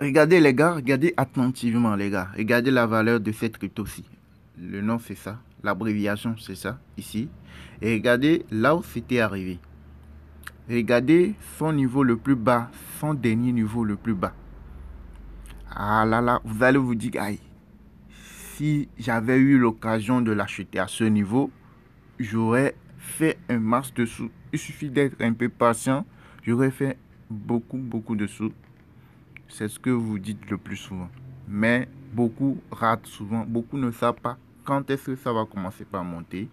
Regardez les gars, regardez attentivement les gars. Regardez la valeur de cette crypto-ci. Le nom c'est ça, l'abréviation c'est ça, ici. Et regardez là où c'était arrivé. Regardez son niveau le plus bas, son dernier niveau le plus bas. Ah là là, vous allez vous dire, aïe, si j'avais eu l'occasion de l'acheter à ce niveau, j'aurais fait un max de sous. Il suffit d'être un peu patient, j'aurais fait beaucoup de sous. C'est ce que vous dites le plus souvent. Mais beaucoup ratent souvent, beaucoup ne savent pas quand est-ce que ça va commencer par monter.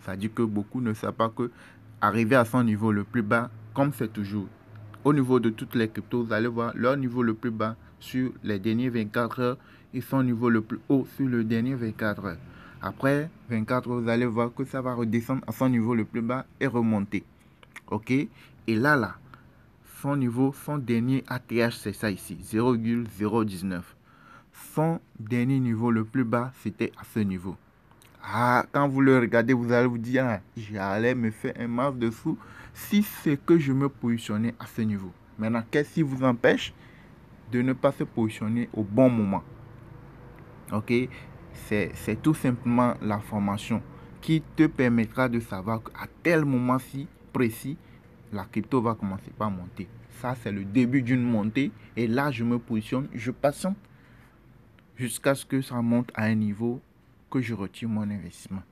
Ça dit que beaucoup ne savent pas que arriver à son niveau le plus bas, comme c'est toujours au niveau de toutes les cryptos, vous allez voir leur niveau le plus bas sur les derniers 24 heures et son niveau le plus haut sur le dernier 24 heures. Après 24 heures, vous allez voir que ça va redescendre à son niveau le plus bas et remonter. Ok? Et là, son niveau, son dernier ATH, c'est ça ici, 0,019. Son dernier niveau le plus bas, c'était à ce niveau. Ah, quand vous le regardez, vous allez vous dire, ah, j'allais me faire un max de sous si c'est que je me positionnais à ce niveau. Maintenant, qu'est-ce qui vous empêche de ne pas se positionner au bon moment? Ok, c'est tout simplement la formation qui te permettra de savoir qu'à tel moment-ci précis, la crypto va commencer par monter. Ça, c'est le début d'une montée. Et là, je me positionne, je patiente jusqu'à ce que ça monte à un niveau que je retire mon investissement.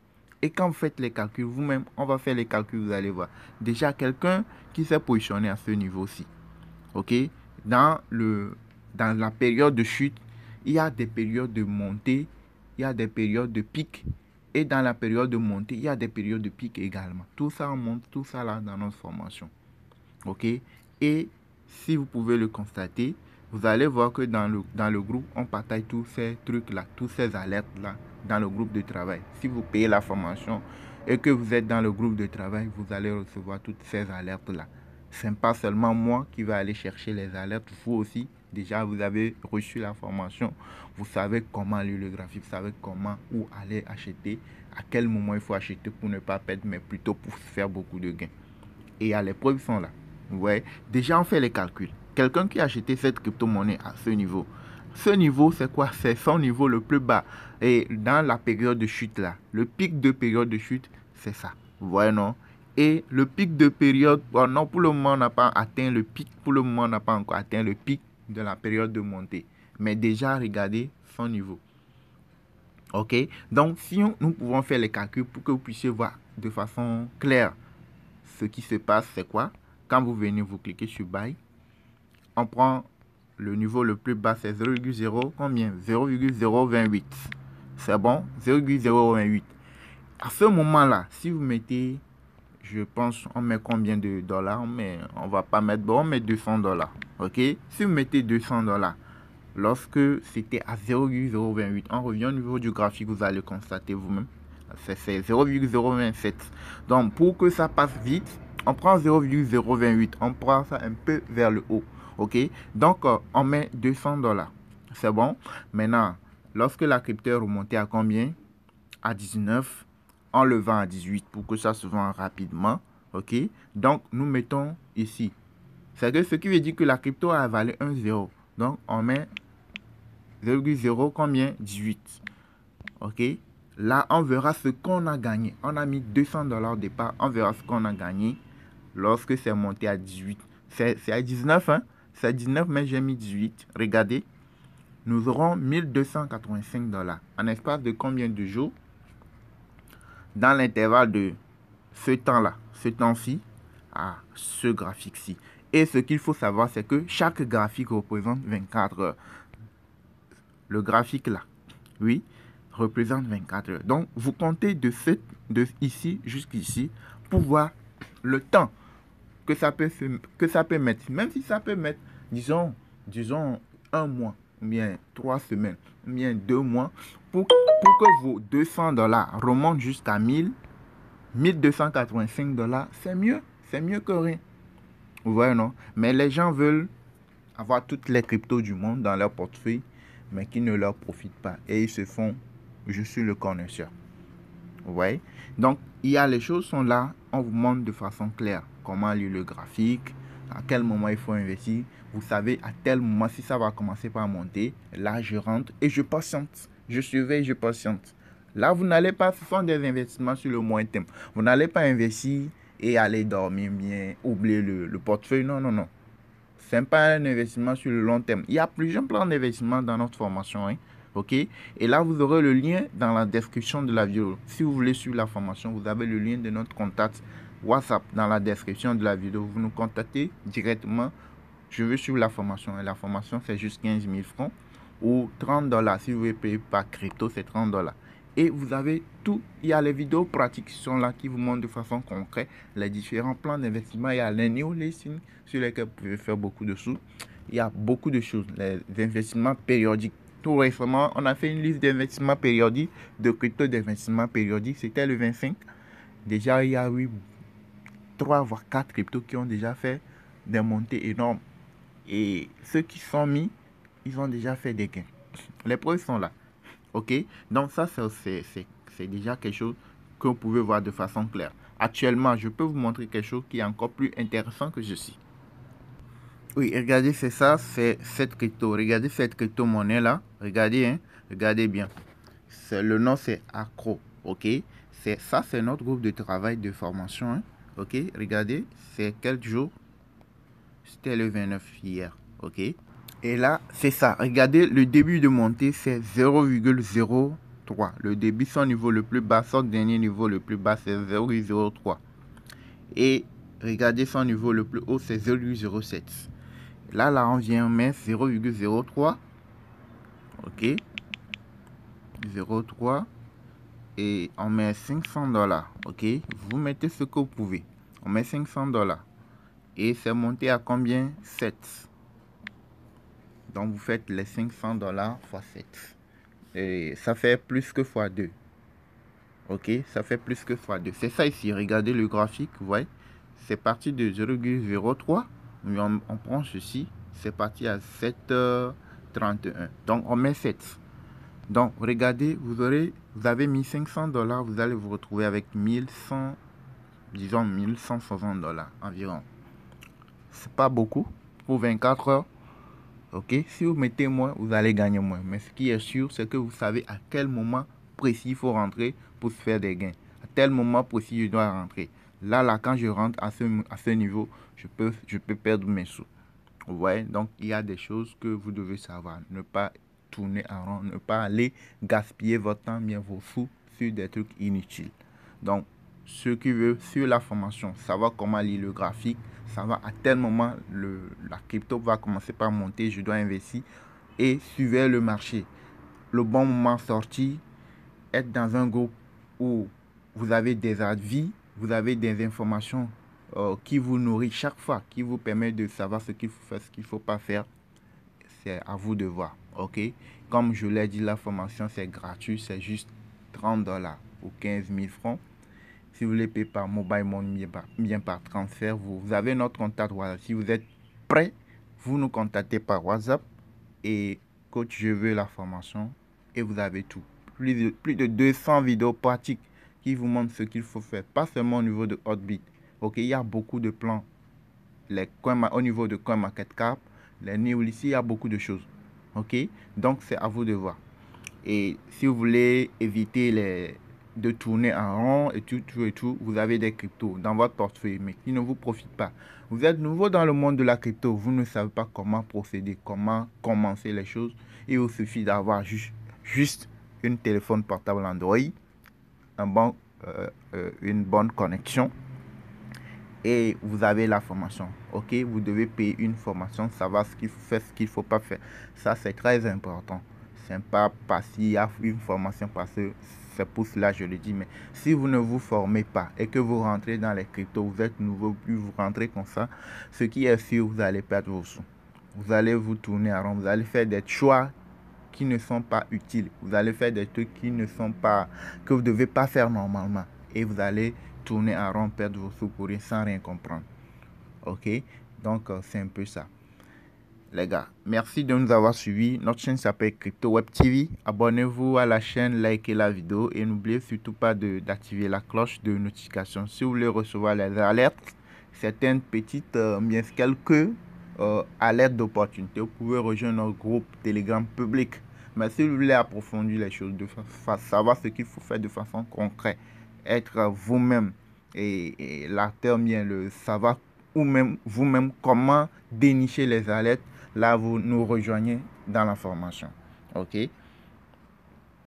Et quand vous faites les calculs vous-même, on va faire les calculs, vous allez voir. Déjà, quelqu'un qui s'est positionné à ce niveau-ci, ok, dans la période de chute, il y a des périodes de montée, il y a des périodes de pic. Et dans la période de montée, il y a des périodes de pic également. Tout ça, on monte tout ça là dans notre formation. Ok? Et si vous pouvez le constater, vous allez voir que dans le groupe, on partage tous ces trucs-là, tous ces alertes-là dans le groupe de travail. Si vous payez la formation et que vous êtes dans le groupe de travail, vous allez recevoir toutes ces alertes-là. Ce n'est pas seulement moi qui vais aller chercher les alertes, vous aussi. Déjà, vous avez reçu la formation, vous savez comment lire le graphique, vous savez comment où aller acheter, à quel moment il faut acheter pour ne pas perdre, mais plutôt pour faire beaucoup de gains. Et les preuves sont là. Ouais. Déjà, on fait les calculs. Quelqu'un qui a acheté cette crypto-monnaie à ce niveau, c'est quoi? C'est son niveau le plus bas. Et dans la période de chute là, le pic de période de chute, c'est ça. Vous voyez, non? Et le pic de période, bon, non, pour le moment, on n'a pas atteint le pic. Pour le moment, on n'a pas encore atteint le pic de la période de montée. Mais déjà, regardez son niveau. Ok? Donc, si nous pouvons faire les calculs pour que vous puissiez voir de façon claire ce qui se passe, c'est quoi? Quand vous venez, vous cliquez sur Buy. On prend le niveau le plus bas, c'est 0,0 combien? 0,028. C'est bon? 0,028. À ce moment-là, si vous mettez, je pense, on met combien de dollars? On va pas mettre, bon, on met 200 dollars. Ok? Si vous mettez 200 dollars, lorsque c'était à 0,028, on revient au niveau du graphique, vous allez constater vous-même. C'est 0,027. Donc, pour que ça passe vite, on prend 0,028. On prend ça un peu vers le haut. OK? Donc, on met 200 dollars. C'est bon? Maintenant, lorsque la crypto est remontée à combien? À 19. On le vend à 18 pour que ça se vende rapidement. OK? Donc, nous mettons ici. C'est ce qui veut dire que la crypto a valu 1 0. Donc, on met 0,0 combien? 18. OK? Là, on verra ce qu'on a gagné. On a mis 200 dollars au départ. On verra ce qu'on a gagné lorsque c'est monté à 18. C'est à 19, hein? C'est à 19, mais j'ai mis 18. Regardez. Nous aurons 1285 dollars. En espace de combien de jours? Dans l'intervalle de ce temps-là, ce temps-ci, à ce graphique-ci. Et ce qu'il faut savoir, c'est que chaque graphique représente 24 heures. Le graphique là, oui, représente 24 heures. Donc, vous comptez de ici jusqu'ici pour voir le temps que ça peut mettre. Même si ça peut mettre, disons un mois, ou bien 3 semaines, ou bien 2 mois, pour que vos 200 dollars remontent jusqu'à 1285 dollars, c'est mieux que rien. Vous voyez, non? Mais les gens veulent avoir toutes les cryptos du monde dans leur portefeuille, mais qui ne leur profitent pas. Et ils se font, je suis le connaisseur. Vous voyez? Donc, les choses sont là. On vous montre de façon claire comment lire le graphique, à quel moment il faut investir. Vous savez à tel moment si ça va commencer par monter. Là, je rentre et je patiente. Je surveille, je patiente. Là, vous n'allez pas, ce sont des investissements sur le moyen terme. Vous n'allez pas investir et aller dormir bien, oublier le portefeuille. Non, non, non. Ce n'est pas un investissement sur le long terme. Il y a plusieurs plans d'investissement dans notre formation. Hein. OK? Et là, vous aurez le lien dans la description de la vidéo. Si vous voulez suivre la formation, vous avez le lien de notre contact WhatsApp dans la description de la vidéo. Vous nous contactez directement. Je veux suivre la formation. Et la formation, c'est juste 15 000 francs ou 30 dollars. Si vous voulez payer par crypto, c'est 30 dollars. Et vous avez tout. Il y a les vidéos pratiques qui sont là, qui vous montrent de façon concrète les différents plans d'investissement. Il y a les néo-listings sur lesquels vous pouvez faire beaucoup de sous. Il y a beaucoup de choses. Les investissements périodiques. Tout récemment, on a fait une liste d'investissements périodiques, de crypto d'investissement périodiques. C'était le 25. Déjà, il y a eu 3 voire 4 cryptos qui ont déjà fait des montées énormes. Et ceux qui sont mis, ils ont déjà fait des gains. Les preuves sont là. OK? Donc ça, c'est déjà quelque chose que vous pouvez voir de façon claire. Actuellement, je peux vous montrer quelque chose qui est encore plus intéressant que ceci. Oui, regardez, c'est ça, c'est cette crypto. Regardez cette crypto-monnaie là. Regardez, hein, regardez bien. Le nom, c'est Accro. OK? Ça, c'est notre groupe de travail de formation. Hein, OK? Regardez, c'est quel jour? C'était le 29 hier. OK? Et là, c'est ça. Regardez, le début de montée, c'est 0,03. Le début, son niveau le plus bas, son dernier niveau le plus bas, c'est 0,03. Et regardez, son niveau le plus haut, c'est 0,07. Là, on vient mettre 0,03. OK. 0,3. Et on met 500 dollars. OK. Vous mettez ce que vous pouvez. On met 500 dollars. Et c'est monté à combien? 7. Donc, vous faites les 500 dollars x 7. Et ça fait plus que x2. OK, ça fait plus que x2. C'est ça ici. Regardez le graphique. Vous voyez, c'est parti de 0,03. On prend ceci. C'est parti à 7,31. Donc, on met 7. Donc, regardez, vous avez mis 500 dollars. Vous allez vous retrouver avec 1100, disons 1160 dollars environ. C'est pas beaucoup pour 24 heures. OK, si vous mettez moins, vous allez gagner moins. Mais ce qui est sûr, c'est que vous savez à quel moment précis il faut rentrer pour se faire des gains. À tel moment précis, je dois rentrer. Là, quand je rentre à ce niveau, je peux perdre mes sous. Vous voyez, donc il y a des choses que vous devez savoir. Ne pas tourner en rond, ne pas aller gaspiller votre temps, bien vos sous sur des trucs inutiles. Donc, ceux qui veulent sur la formation, savoir comment lire le graphique, savoir à tel moment la crypto va commencer par monter, je dois investir et suivre le marché. Le bon moment sorti, être dans un groupe où vous avez des avis, vous avez des informations qui vous nourrissent chaque fois, qui vous permettent de savoir ce qu'il faut faire, ce qu'il ne faut pas faire. C'est à vous de voir. OK? Comme je l'ai dit, la formation, c'est gratuit, c'est juste 30 dollars ou 15 000 francs. Si vous voulez payer par mobile money, bien par transfert, vous avez notre contact WhatsApp. Si vous êtes prêt, vous nous contactez par WhatsApp et coach, je veux la formation et vous avez tout. Plus de 200 vidéos pratiques qui vous montrent ce qu'il faut faire, pas seulement au niveau de Hotbit. OK, il y a beaucoup de plans. Au niveau de CoinMarketCap, les néo-listes, il y a beaucoup de choses. OK, donc c'est à vous de voir. Et si vous voulez éviter de tourner en rond et tout, vous avez des cryptos dans votre portefeuille, mais qui ne vous profitent pas. Vous êtes nouveau dans le monde de la crypto, vous ne savez pas comment procéder, comment commencer les choses. Il vous suffit d'avoir juste un téléphone portable Android, une bonne connexion et vous avez la formation. OK, vous devez payer une formation, savoir ce qu'il faut faire, ce qu'il ne faut pas faire. Ça, c'est très important. C'est pas parce qu'il y a une formation, parce que c'est pour cela je le dis. Mais si vous ne vous formez pas et que vous rentrez dans les cryptos, vous êtes nouveau, puis vous rentrez comme ça, ce qui est sûr, vous allez perdre vos sous. Vous allez vous tourner en rond, vous allez faire des choix qui ne sont pas utiles. Vous allez faire des trucs que vous ne devez pas faire normalement. Et vous allez tourner en rond, perdre vos sous pour rien, sans rien comprendre. OK? Donc, c'est un peu ça. Les gars, merci de nous avoir suivis. Notre chaîne s'appelle Crypto Web TV. Abonnez-vous à la chaîne, likez la vidéo et n'oubliez surtout pas d'activer la cloche de notification si vous voulez recevoir les alertes certaines petites, bien quelques alertes d'opportunité, vous pouvez rejoindre notre groupe Telegram public. Mais si vous voulez approfondir les choses, savoir ce qu'il faut faire de façon concrète, être vous-même et l'acteur bien, le savoir ou même vous-même comment dénicher les alertes, là vous nous rejoignez dans la formation. Ok?